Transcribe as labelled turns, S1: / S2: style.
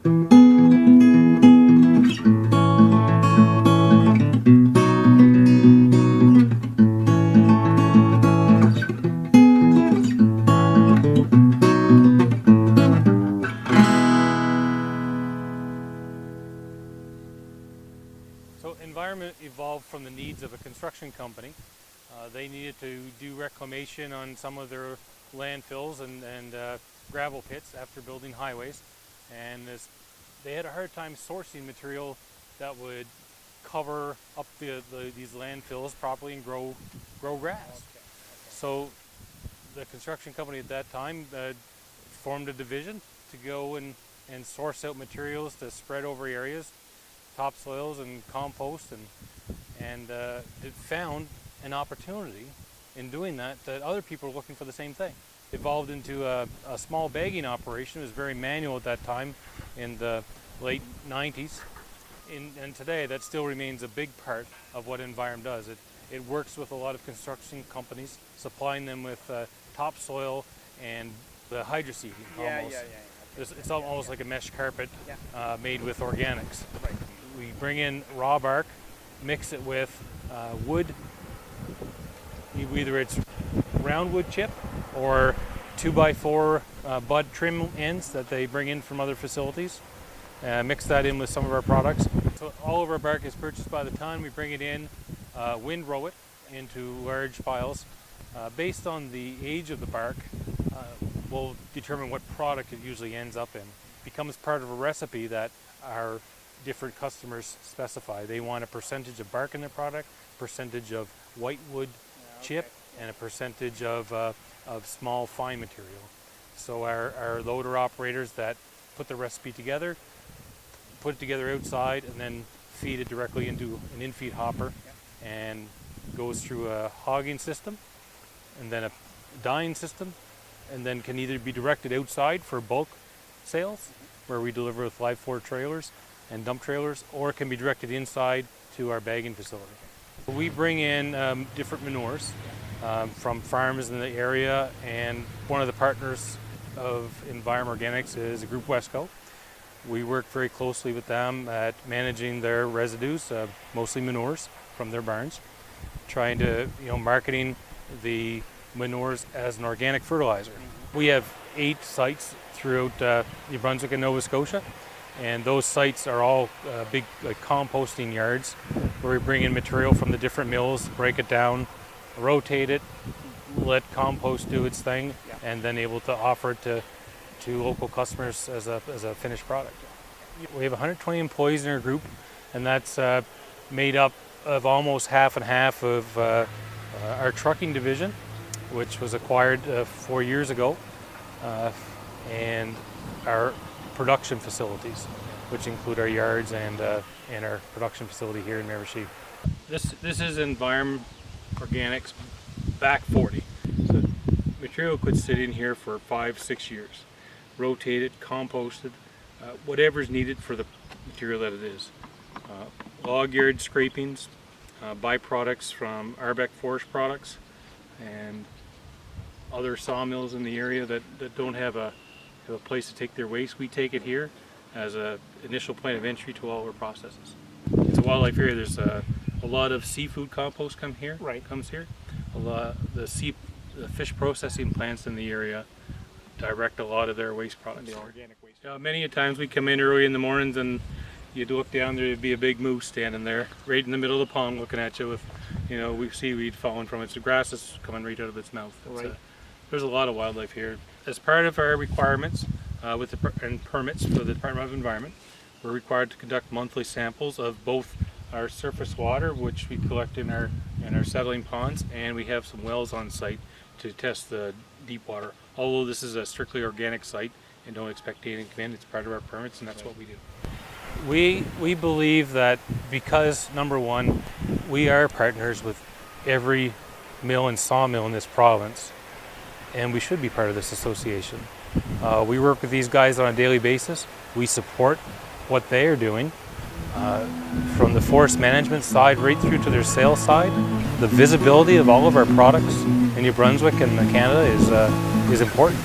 S1: So Envirem evolved from the needs of a construction company. They needed to do reclamation on some of their landfills and gravel pits after building highways, and they had a hard time sourcing material that would cover up these landfills properly and grow grass. Okay. So the construction company at that time formed a division to go and source out materials to spread over areas, topsoils and compost, and it found an opportunity in doing that other people were looking for the same thing. Evolved into a small bagging operation. It was very manual at that time in the late 90s. And today that still remains a big part of what Envirem does. It works with a lot of construction companies, supplying them with topsoil and the hydroseeding almost. It's almost like a mesh carpet made with organics.
S2: Right.
S1: We bring in raw bark, mix it with wood. Either it's round wood chip or 2x4 bud trim ends that they bring in from other facilities. Mix that in with some of our products. So all of our bark is purchased by the ton. We bring it in, windrow it into large piles. Based on the age of the bark, we'll determine what product it usually ends up in. It becomes part of a recipe that our different customers specify. They want a percentage of bark in their product, percentage of white wood chip, and a percentage of small fine material. So our loader operators that put the recipe together, put it together outside, and then feed it directly into an in-feed hopper, and goes through a hogging system, and then a dyeing system, and then can either be directed outside for bulk sales, where we deliver with live floor trailers and dump trailers, or it can be directed inside to our bagging facility. We bring in different manures from farms in the area, and one of the partners of Envirem Organics is a group Westco. We work very closely with them at managing their residues, mostly manures from their barns, trying to, marketing the manures as an organic fertilizer. We have 8 sites throughout New Brunswick and Nova Scotia, and those sites are all big composting yards where we bring in material from the different mills, break it down, rotate it, let compost do its thing, and then able to offer it to local customers as a finished product. We have 120 employees in our group, and that's made up of almost half and half of our trucking division, which was acquired 4 years ago, and our production facilities, which include our yards and our production facility here in Miramichi. This is Envirem Organics back 40. So material could sit in here for 5-6 years, rotated, composted, whatever's needed for the material that it is. Log yard scrapings, byproducts from Arbeck forest products, and other sawmills in the area that don't have a place to take their waste. We take it here as an initial point of entry to all our processes. It's a wildlife area. There's a lot of seafood compost comes here. The fish processing plants in the area direct a lot of their waste products.
S2: The organic waste.
S1: Many a times we come in early in the mornings and you'd look down, there'd be a big moose standing there right in the middle of the pond looking at you with, with seaweed falling from it. The grass is coming right out of its mouth. There's a lot of wildlife here. As part of our requirements and permits for the Department of Environment, we're required to conduct monthly samples of both our surface water, which we collect in our settling ponds, and we have some wells on site to test the deep water. Although this is a strictly organic site and don't expect anything to come in, it's part of our permits, and that's what we do. We believe that because, number one, we are partners with every mill and sawmill in this province, and we should be part of this association. We work with these guys on a daily basis. We support what they are doing, from the forest management side right through to their sales side. The visibility of all of our products in New Brunswick and Canada is important.